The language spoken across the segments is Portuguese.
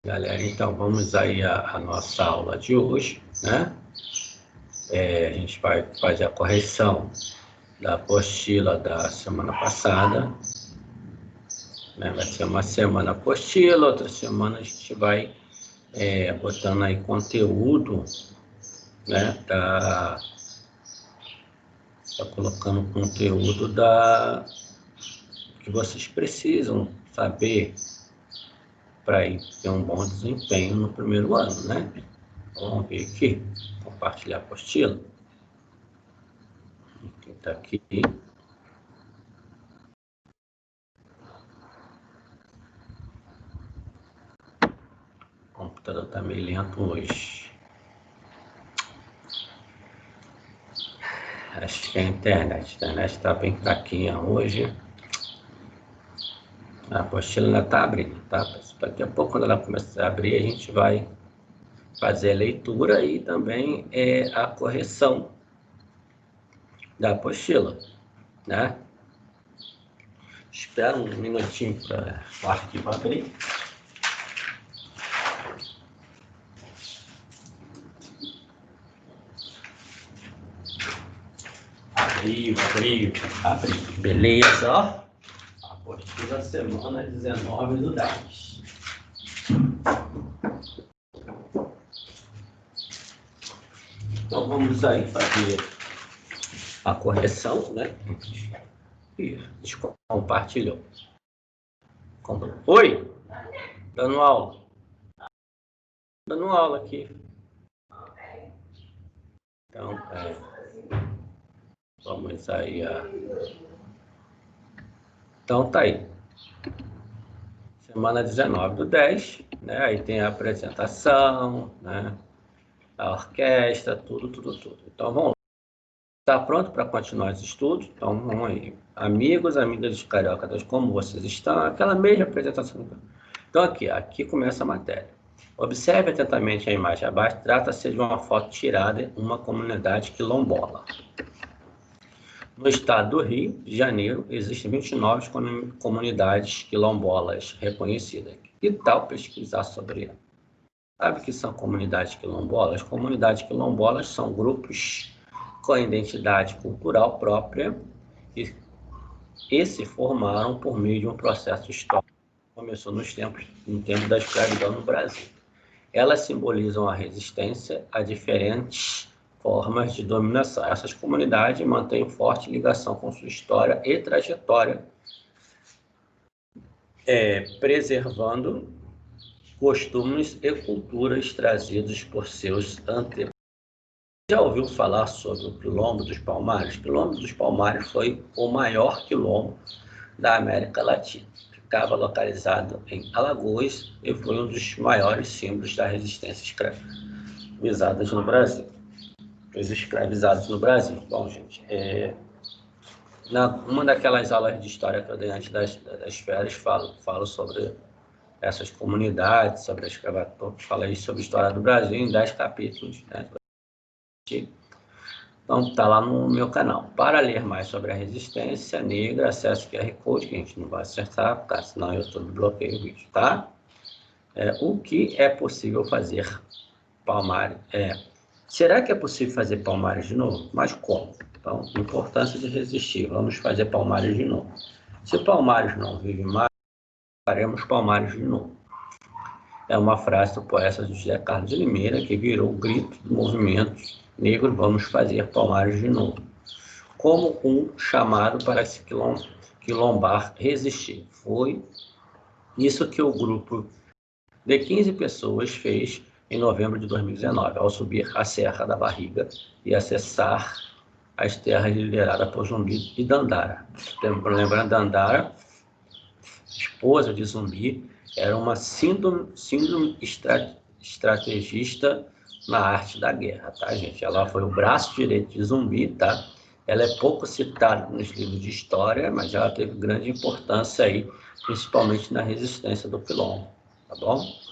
Galera, então vamos aí a nossa aula de hoje, né? A gente vai fazer a correção da apostila da semana passada, né? Vai ser uma semana apostila, outra semana a gente vai botando aí conteúdo, né? Tá colocando conteúdo que vocês precisam saber para ter um bom desempenho no primeiro ano, né? Vamos ver aqui, compartilhar a apostila. Quem está aqui. O computador está meio lento hoje. Acho que é a internet está bem fraquinha hoje. A apostila ainda está abrindo, tá? Daqui a pouco, quando ela começar a abrir, a gente vai fazer a leitura e também a correção da apostila, né? Espera um minutinho para o arquivo abrir. Abriu. Beleza, ó. Apostila semana 19/10. Então vamos aí fazer a correção, né? Ih, compartilhou. Oi? Dando aula. Dando aula aqui. Então, vamos aí. Então tá aí. Semana 19/10, né? Aí tem a apresentação, né? A orquestra, tudo. Então vamos lá. Tá pronto para continuar os estudos? Então vamos aí. Amigos, amigas de Carioca, como vocês estão? Aquela mesma apresentação. Então aqui começa a matéria. Observe atentamente a imagem abaixo. Trata-se de uma foto tirada em uma comunidade quilombola. No estado do Rio de Janeiro, existem 29 comunidades quilombolas reconhecidas. Que tal pesquisar sobre elas? Sabe o que são comunidades quilombolas? Comunidades quilombolas são grupos com identidade cultural própria e se formaram por meio de um processo histórico que começou no tempo da escravidão no Brasil. Elas simbolizam a resistência a diferentes formas de dominação. Essas comunidades mantêm forte ligação com sua história e trajetória, preservando costumes e culturas trazidos por seus antepassados. Já ouviu falar sobre o Quilombo dos Palmares? O Quilombo dos Palmares foi o maior quilombo da América Latina. Ficava localizado em Alagoas e foi um dos maiores símbolos da resistência escravizada no Brasil. Os escravizados no Brasil. Bom, gente, uma daquelas aulas de história que eu dei antes das férias, falo sobre essas comunidades, sobre a escravatura, falei sobre a história do Brasil em 10 capítulos, né? Então, está lá no meu canal. Para ler mais sobre a resistência negra, acesse o QR Code, que a gente não vai acessar, tá? Senão o YouTube bloqueia o vídeo, tá? O que é possível fazer Palmares? Será que é possível fazer Palmares de novo? Mas como? Então, importância de resistir. Vamos fazer Palmares de novo. Se Palmares não vive mais, faremos Palmares de novo. É uma frase do poeta José Carlos de Limeira, que virou o grito do movimento negro, vamos fazer Palmares de novo. Como um chamado para se quilombar resistir. Foi isso que o grupo de 15 pessoas fez em novembro de 2019, ao subir a Serra da Barriga e acessar as terras lideradas por Zumbi e Dandara. Lembrando, Dandara, esposa de Zumbi, era uma síndrome estrategista na arte da guerra, tá, gente? Ela foi o braço direito de Zumbi, tá? Ela é pouco citada nos livros de história, mas ela teve grande importância aí, principalmente na resistência do Quilombo, tá bom?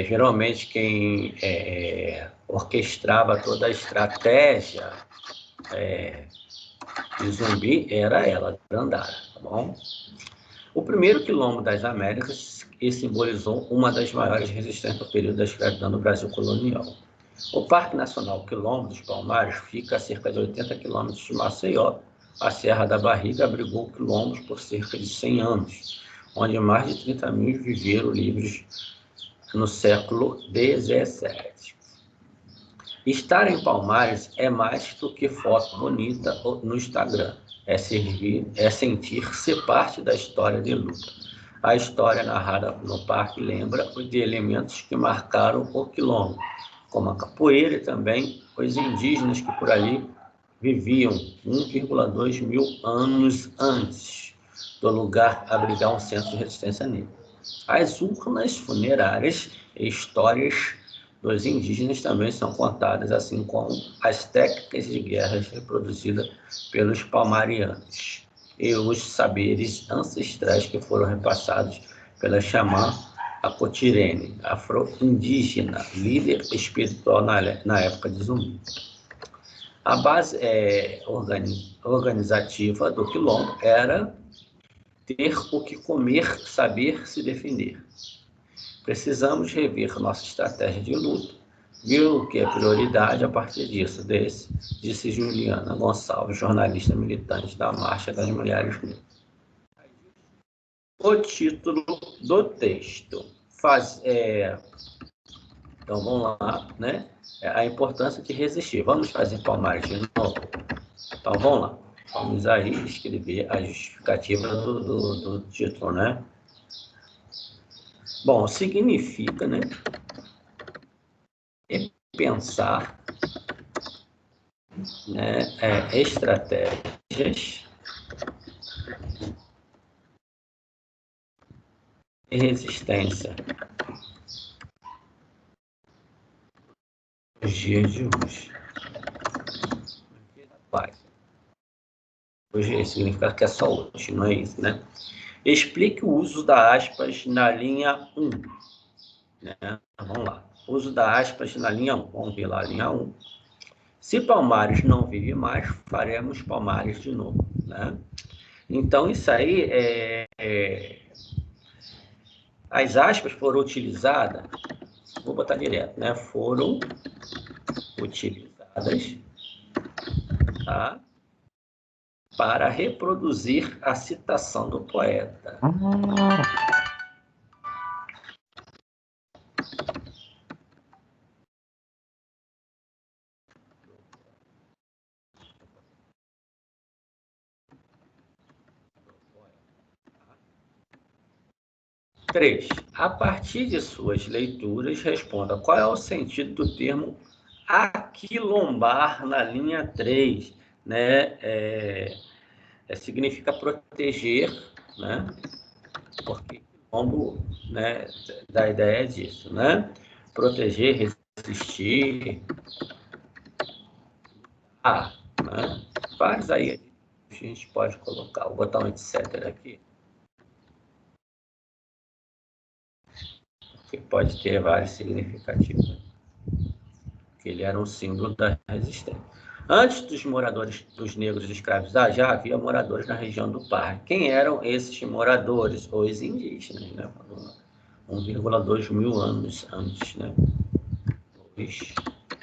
Geralmente quem orquestrava toda a estratégia de Zumbi era ela, Dandara, tá bom? O primeiro quilombo das Américas e simbolizou uma das maiores resistências do período da escravidão no Brasil colonial. O Parque Nacional Quilombo dos Palmares fica a cerca de 80 quilômetros de Maceió. A Serra da Barriga abrigou quilombos por cerca de 100 anos, onde mais de 30 mil viveram livres no século XVII. Estar em Palmares é mais do que foto bonita no Instagram. É sentir-se parte da história de luta. A história narrada no parque lembra de elementos que marcaram o quilombo, como a capoeira e também os indígenas que por ali viviam 1,2 mil anos antes do lugar abrigar um centro de resistência negra. As urnas funerárias e histórias dos indígenas também são contadas, assim como as técnicas de guerras reproduzidas pelos palmarianos e os saberes ancestrais que foram repassados pela xamã Acotirene, afro-indígena, líder espiritual na época de Zumbi. A base organizativa do quilombo era ter o que comer, saber se defender. Precisamos rever nossa estratégia de luta, ver o que é prioridade a partir disso, disse Juliana Gonçalves, jornalista militante da Marcha das Mulheres Negras. O título do texto então vamos lá, né? A importância de resistir. Vamos fazer Palmares de novo? Então vamos lá. Vamos aí escrever a justificativa do título, né? Bom, significa, né? Pensar, né? Estratégias e resistência nos dias de hoje. Hoje significa que é só hoje, não é isso, né? Explique o uso da aspas na linha 1. Né? Vamos lá. Uso da aspas na linha 1. Vamos ver lá a linha 1. Se Palmares não vive mais, faremos Palmares de novo. Né? Então, isso aí as aspas foram utilizadas, vou botar direto, né? Foram utilizadas, tá? Para reproduzir a citação do poeta. Três. A partir de suas leituras, responda qual é o sentido do termo aquilombar na linha 3, né? Significa proteger, né? Porque quilombo, né, da ideia disso, né? Proteger, resistir, né? Faz aí, a gente pode colocar, vou botar um etc aqui, que pode ter vários significativos, que ele era um símbolo da resistência. Antes dos negros escravizados, já havia moradores na região do Parque. Quem eram esses moradores? Os indígenas, né? 1,2 mil anos antes, né? Os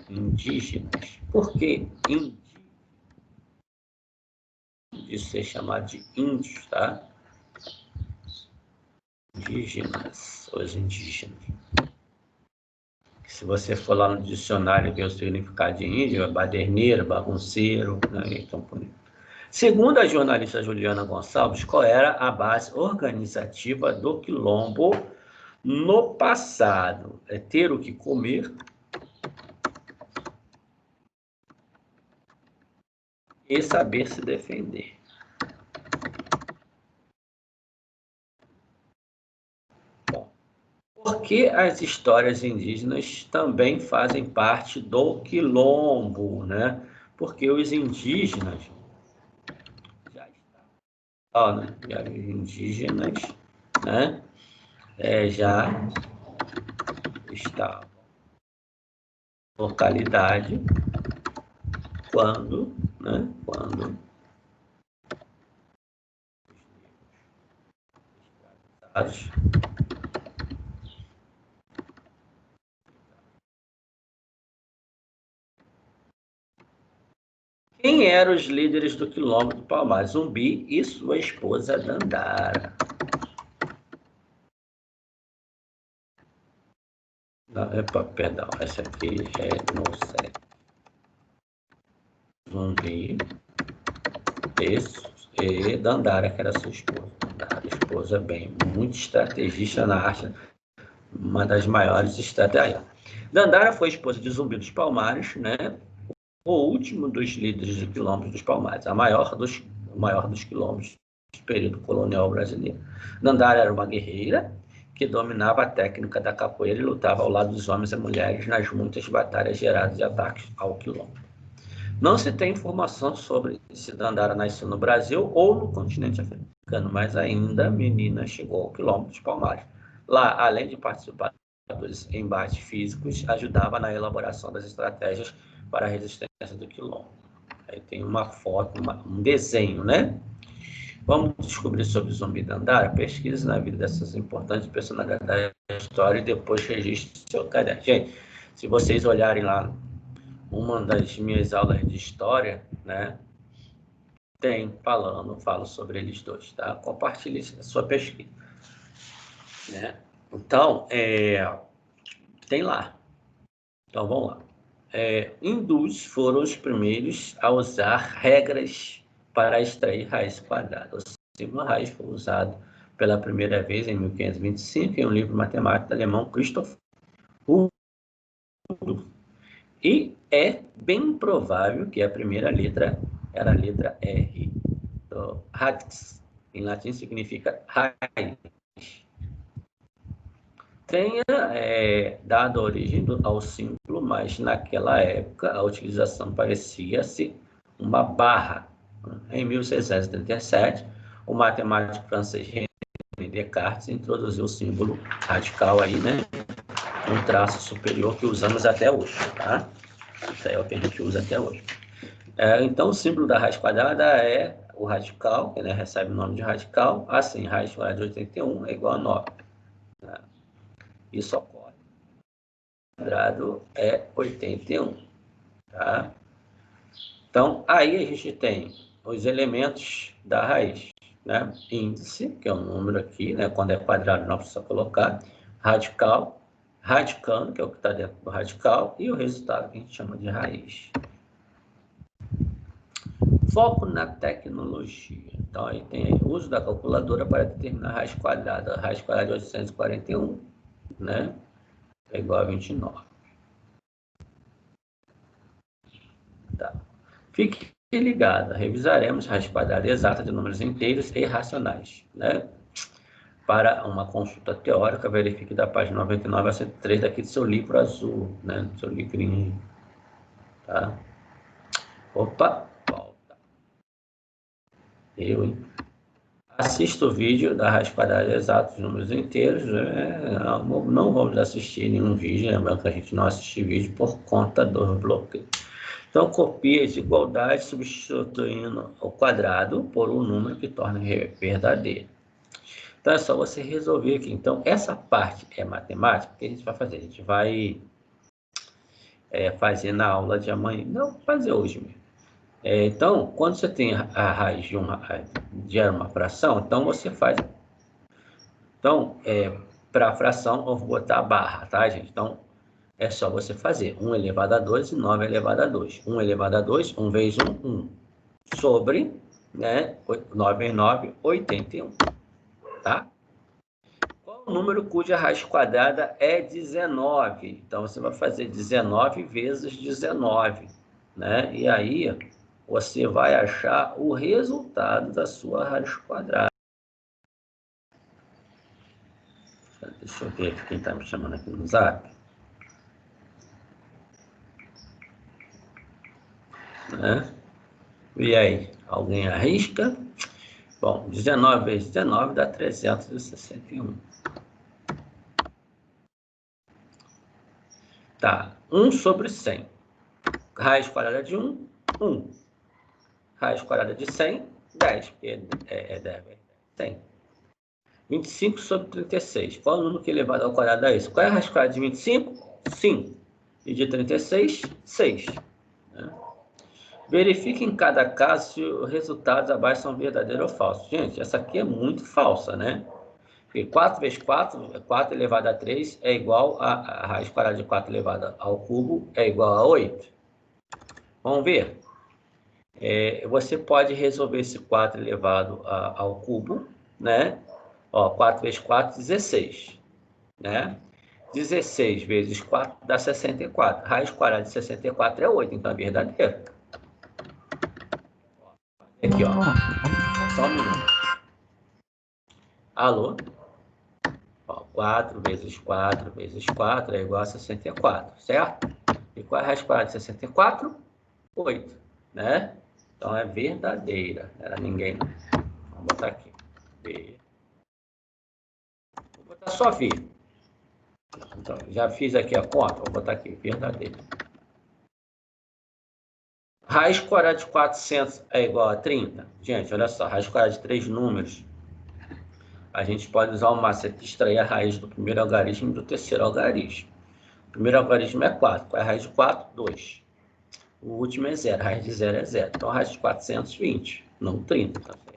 indígenas. Por que indígenas? Isso ser chamado de índios, tá? Indígenas, os indígenas. Se você for lá no dicionário ver o significado de índio, é baderneiro, bagunceiro, né? Então, por isso. Segundo a jornalista Juliana Gonçalves, qual era a base organizativa do quilombo no passado? É ter o que comer e saber se defender. Bom, por que as histórias indígenas também fazem parte do quilombo, né? Porque os indígenas né? Já os indígenas, né? Já estavam na localidade quando, né? Quando Quem eram os líderes do Quilombo do Palmares? Zumbi e sua esposa Dandara. Não, epa, perdão, essa aqui é no sério. Zumbi e Dandara, que era sua esposa. Dandara, esposa bem, muito estrategista na arte, uma das maiores estratégias. Dandara foi esposa de Zumbi dos Palmares, né? O último dos líderes de quilombos dos Palmares, o maior dos quilombos do período colonial brasileiro. Dandara era uma guerreira que dominava a técnica da capoeira e lutava ao lado dos homens e mulheres nas muitas batalhas geradas de ataques ao quilombo. Não se tem informação sobre se Dandara nasceu no Brasil ou no continente africano, mas ainda a menina chegou ao quilombo dos Palmares. Lá, além de participar dos embates físicos, ajudava na elaboração das estratégias para a resistência do quilombo. Aí tem uma foto, um desenho, né? Vamos descobrir sobre o Zumbi Dandara? Pesquise na vida dessas importantes personalidades da história e depois registre seu caderno. Gente, se vocês olharem lá uma das minhas aulas de história, né? Falo sobre eles dois, tá? Compartilhe a sua pesquisa, né? Então, tem lá. Então, vamos lá. Hindus foram os primeiros a usar regras para extrair raiz quadrada. O símbolo raiz foi usado pela primeira vez em 1525 em um livro matemático alemão Christoph Rudolph. E é bem provável que a primeira letra era a letra R. Então, radix, em latim, significa raiz. Tenha dado origem ao símbolo, mas naquela época a utilização parecia-se uma barra. Em 1677, o matemático francês René Descartes introduziu o símbolo radical aí, né? Um traço superior que usamos até hoje, tá? Isso aí é o que a gente usa até hoje. Então, o símbolo da raiz quadrada é o radical, que, né, recebe o nome de radical. Assim, raiz quadrada de 81 é igual a 9. Né? Isso ocorre. O quadrado é 81. Tá? Então, aí a gente tem os elementos da raiz. Né? Índice, que é o número aqui, né? Quando é quadrado não precisa colocar. Radical, radicando, que é o que está dentro do radical. E o resultado que a gente chama de raiz. Foco na tecnologia. Então, aí tem o uso da calculadora para determinar a raiz quadrada. A raiz quadrada de 841, né? É igual a 29. Tá. Fique ligado. Revisaremos a raiz quadrada exata de números inteiros e racionais, né? Para uma consulta teórica, verifique da página 99 a 103 daqui do seu livro azul, né? Do seu livrinho. Tá? Opa, volta. Hein? Assista o vídeo da raiz quadrada exata dos números inteiros. Não vamos assistir nenhum vídeo, lembrando que a gente não assiste vídeo por conta do bloqueio. Então, copie a desigualdade substituindo o quadrado por um número que torna verdadeiro. Então, é só você resolver aqui. Então, essa parte é matemática. O que a gente vai fazer? A gente vai fazer na aula de amanhã. Não, fazer hoje mesmo. Então, quando você tem a raiz de uma fração, então você faz. Então, para a fração, eu vou botar a barra, tá, gente? Então, é só você fazer 1 elevado a 2 e 9 elevado a 2. 1 elevado a 2, 1 vezes 1, 1. Sobre, né, 9 vezes 9, 81. Tá? Qual o número cuja raiz quadrada é 19? Então, você vai fazer 19 vezes 19. Né? E aí, você vai achar o resultado da sua raiz quadrada. Deixa eu ver aqui quem está me chamando aqui no Zap. Né? E aí, alguém arrisca? Bom, 19 vezes 19 dá 361. Tá, 1 sobre 100. Raiz quadrada de 1, 1. Raiz quadrada de 100, 10, porque 10 vezes 100. 25 sobre 36. Qual o número que é elevado ao quadrado a isso? Qual é a raiz quadrada de 25? 5. E de 36, 6. Né? Verifique em cada caso se os resultados abaixo são verdadeiros ou falsos. Gente, essa aqui é muito falsa, né? Porque 4 vezes 4, 4 elevado a 3 é igual a raiz quadrada de 4 elevado ao cubo é igual a 8. Vamos ver? Você pode resolver esse 4 elevado ao cubo, né? Ó, 4 vezes 4, 16, né? 16 vezes 4 dá 64. Raiz quadrada de 64 é 8, então é verdadeiro. Aqui, ó. Só um minuto. Alô? Ó, 4 vezes 4 vezes 4 é igual a 64, certo? E qual é a raiz quadrada de 64? 8, né? Então é verdadeira. Não era ninguém, não. Vamos botar aqui. V. Vou botar só V. Então, já fiz aqui a conta. Vou botar aqui, verdadeira. Raiz quadrada de 400 é igual a 30? Gente, olha só. Raiz quadrada de 3 números. A gente pode usar o macete de extrair a raiz do primeiro algarismo e do terceiro algarismo. O primeiro algarismo é 4. Qual é a raiz de 4? 2. O último é 0. A raiz de 0 é 0. Então, a raiz de 420, não 30. Tá certo?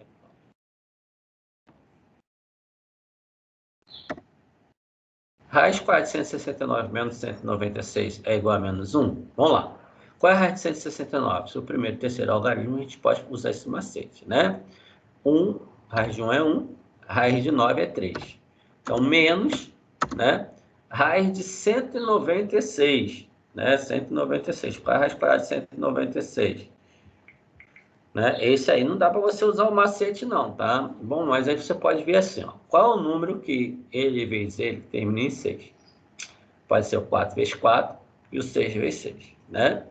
Raiz quadrada de 169 menos 196 é igual a menos 1? Vamos lá. Qual é a raiz de 169? Se o primeiro e terceiro algarismo, a gente pode usar esse macete, né? 1, raiz de 1 é 1, raiz de 9 é 3. Então, menos, né? Raiz de 196, né? 196. Qual é a raiz quadrada de 196? Né? Esse aí não dá para você usar o macete, não, tá? Bom, mas aí você pode ver assim, ó. Qual é o número que ele vezes ele termina em 6? Pode ser o 4 vezes 4 e o 6 vezes 6, né?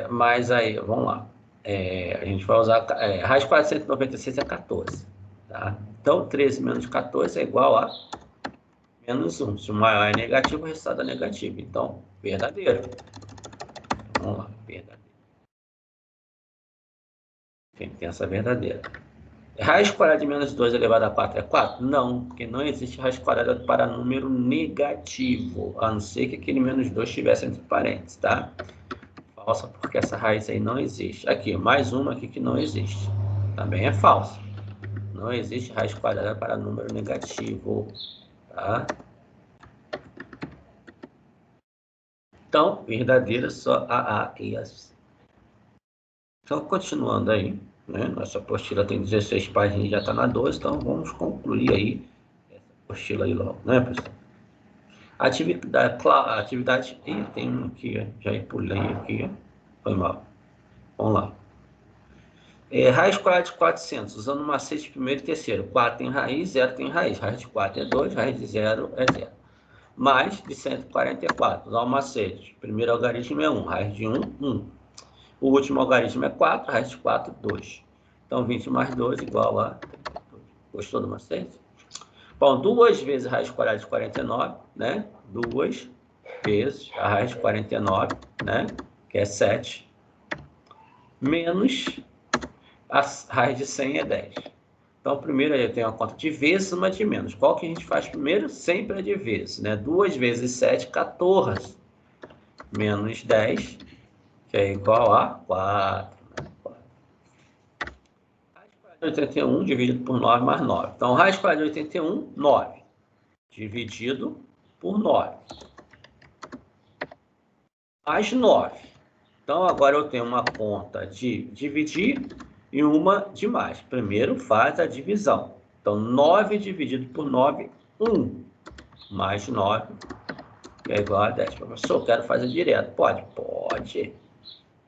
Mas aí, vamos lá. A gente vai usar... raiz quadrada de 196 é 14, tá? Então, 13 menos 14 é igual a menos 1. Se o maior é negativo, o resultado é negativo. Então, verdadeiro. Vamos lá, verdadeiro. Tem essa verdadeira. Raiz quadrada de menos 2 elevado a 4 é 4? Não, porque não existe raiz quadrada para número negativo, a não ser que aquele menos 2 estivesse entre parênteses, tá? Falsa, porque essa raiz aí não existe. Aqui, mais uma aqui que não existe. Também é falsa. Não existe raiz quadrada para número negativo, tá? Então, verdadeira só a e a C. Então, continuando aí, né? Nossa apostila tem 16 páginas e já está na 12, então vamos concluir aí essa apostila aí logo, né, pessoal? Atividade, tem um aqui, já pulei aqui, foi mal. Vamos lá. Raiz quadrada de 400, usando o macete primeiro e terceiro. 4 tem raiz, 0 tem raiz. Raiz de 4 é 2, raiz de 0 é 0. Mais de 144, usar o macete. Primeiro algarismo é 1, raiz de 1, 1. O último algarismo é 4, raiz de 4, 2. Então, 20 mais 2 igual a... Gostou do macete? Bom, 2 vezes a raiz quadrada de 49, né? 2 vezes a raiz de 49, né? Que é 7. Menos a raiz de 100 é 10. Então, primeiro eu tenho a conta de vezes, uma de menos. Qual que a gente faz primeiro? Sempre a de vezes, né? 2 vezes 7, 14. Menos 10, que é igual a 4. Né? 4. Raiz quadrada de 81 dividido por 9 mais 9. Então, raiz quadrada de 81, 9. Dividido por 9. Mais 9. Então, agora eu tenho uma conta de dividir e uma de mais. Primeiro faz a divisão. Então, 9 dividido por 9, 1. Mais 9, que é igual a 10. Professor, eu quero fazer direto. Pode? Pode.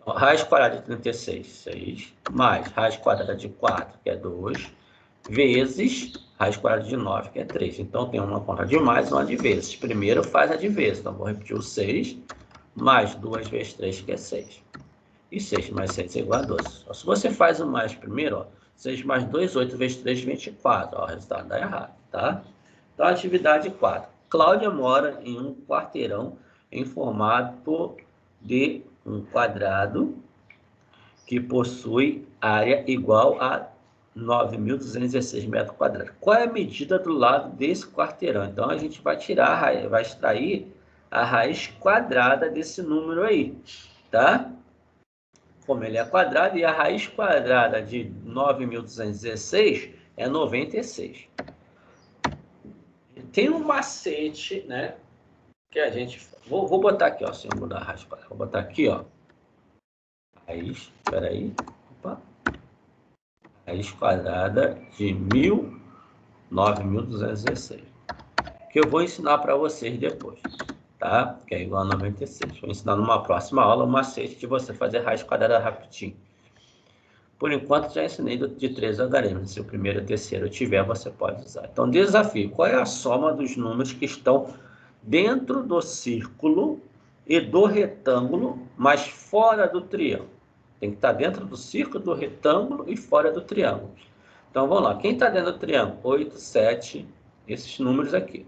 Então, raiz quadrada de 36, 6. Mais raiz quadrada de 4, que é 2. Vezes raiz quadrada de 9, que é 3. Então, tem uma conta de mais e uma de vezes. Primeiro faz a de vezes. Então, vou repetir o 6. Mais 2 vezes 3, que é 6. E 6 mais 6 é igual a 12. Se você faz o mais primeiro, ó, 6 mais 2, 8 vezes 3, 24. Ó, o resultado dá errado, tá? Então, atividade 4. Cláudia mora em um quarteirão em formato de um quadrado que possui área igual a 9.216 metros quadrados. Qual é a medida do lado desse quarteirão? Então, a gente vai tirar, vai extrair a raiz quadrada desse número aí, tá? Como ele é quadrado, e a raiz quadrada de 9.216 é 96. Tem um macete, né? Que a gente... Vou botar aqui, ó, símbolo da raiz quadrada. Vou botar aqui, ó. Raiz, espera aí. Opa. Raiz quadrada de 9.216. Que eu vou ensinar para vocês depois, tá? Que é igual a 96. Vou ensinar numa próxima aula o macete de você fazer raiz quadrada rapidinho. Por enquanto, já ensinei de 3 algarismos. Se o primeiro e o terceiro tiver, você pode usar. Então, desafio. Qual é a soma dos números que estão dentro do círculo e do retângulo, mas fora do triângulo? Tem que estar dentro do círculo, do retângulo e fora do triângulo. Então, vamos lá. Quem está dentro do triângulo? 8, 7, esses números aqui.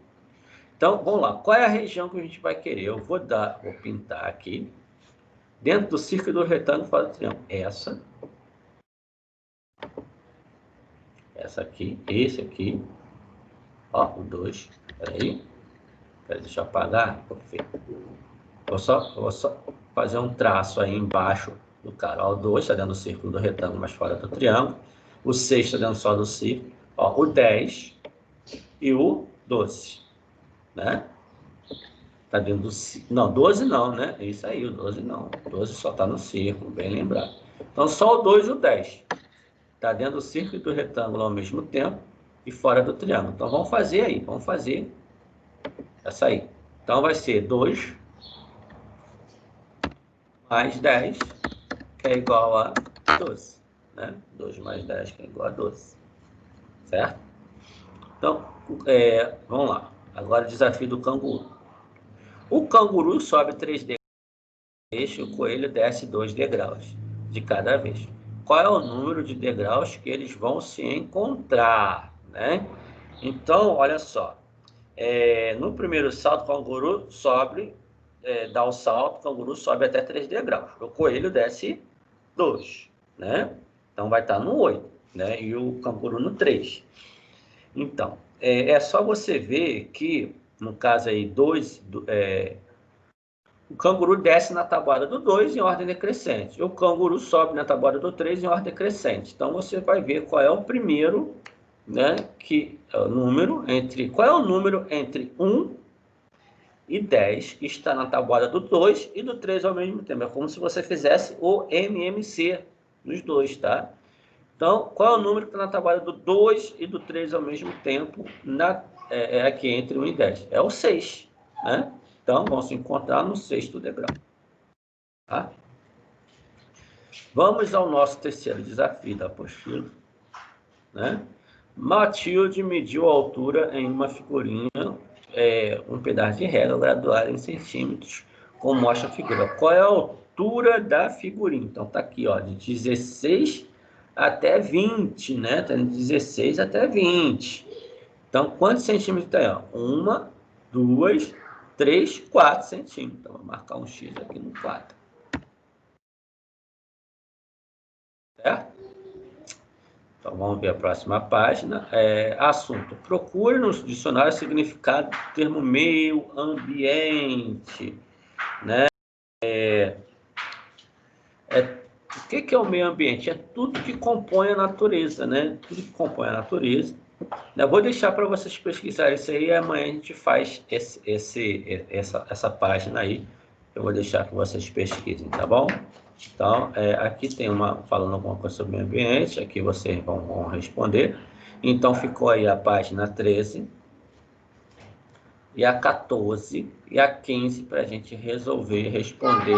Então, vamos lá. Qual é a região que a gente vai querer? Eu vou pintar aqui. Dentro do círculo e do retângulo, fora do triângulo. Essa aqui, esse aqui, ó, o 2, peraí, deixa eu apagar, vou só fazer um traço aí embaixo do cara, ó, o 2 está dentro do círculo do retângulo, mas fora do triângulo, o 6 está dentro só do círculo, ó, o 10 e o 12, né? Tá dentro do círculo, não, 12 não, né? É isso aí, o 12 não, o 12 só está no círculo, bem lembrado. Então, só o 2 e o 10. Está dentro do círculo e do retângulo ao mesmo tempo e fora do triângulo. Então, vamos fazer aí. Vamos fazer essa aí. Então, vai ser 2 mais 10, que é igual a 12. Né? 2 mais 10, que é igual a 12. Certo? Então, vamos lá. Agora, o desafio do canguru. O canguru sobe 3 degraus, o coelho desce 2 degraus de cada vez. Qual é o número de degraus que eles vão se encontrar, né? Então, olha só, no primeiro salto, o canguru sobe, dá o salto, o canguru sobe até 3 degraus, o coelho desce 2, né? Então, vai estar no 8, né? E o canguru no 3. Então, é só você ver que, no caso aí, 2... o canguru desce na tabuada do 2 em ordem decrescente. O canguru sobe na tabuada do 3 em ordem crescente. Então, você vai ver qual é o primeiro, né, qual é o número entre 1 e 10 que está na tabuada do 2 e do 3 ao mesmo tempo. É como se você fizesse o MMC nos dois, tá? Então, qual é o número que está na tabuada do 2 e do 3 ao mesmo tempo, aqui entre 1 e 10? É o 6, né? Então, vão se encontrar no 6º degrau. Tá? Vamos ao nosso terceiro desafio da apostila. Né? Matilde mediu a altura em uma figurinha, um pedaço de régua graduada em centímetros, como mostra a figura. Qual é a altura da figurinha? Então, está aqui, ó, de 16 até 20, né? Está de 16 até 20. Então, quantos centímetros tem? 1, 2, 3, 4 centímetros. Então, vou marcar um X aqui no 4. Certo? Então, vamos ver a próxima página. Assunto. Procure no dicionário o significado do termo meio ambiente. Né? O que é o meio ambiente? É tudo que compõe a natureza, né? Tudo que compõe a natureza. Eu vou deixar para vocês pesquisarem isso aí e amanhã a gente faz essa página aí. Eu vou deixar que vocês pesquisem, tá bom? Então, aqui tem falando alguma coisa sobre o meio ambiente, aqui vocês vão responder. Então, ficou aí a página 13, e a 14, e a 15 para a gente resolver responder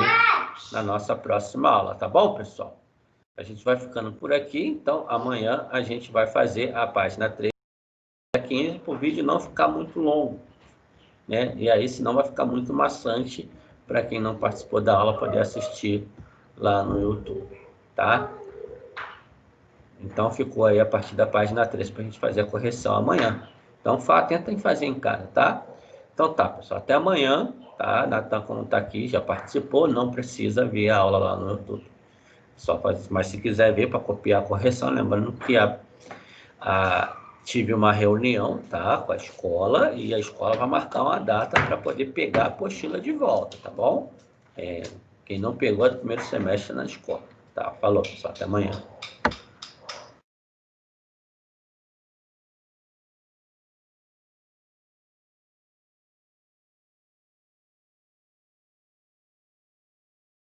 na nossa próxima aula, tá bom, pessoal? A gente vai ficando por aqui, então amanhã a gente vai fazer a página 13 e a 15 para o vídeo não ficar muito longo, né? E aí, senão vai ficar muito maçante para quem não participou da aula poder assistir lá no YouTube, tá? Então, ficou aí a partir da página 3 para a gente fazer a correção amanhã. Então, tentem fazer em casa, tá? Então, tá, pessoal. Até amanhã, tá? Natan, como tá aqui, já participou, não precisa ver a aula lá no YouTube. Mas se quiser ver para copiar a correção, lembrando que tive uma reunião, tá, com a escola, e a escola vai marcar uma data para poder pegar a apostila de volta, tá bom? Quem não pegou é do primeiro semestre na escola. Tá, falou, pessoal, até amanhã.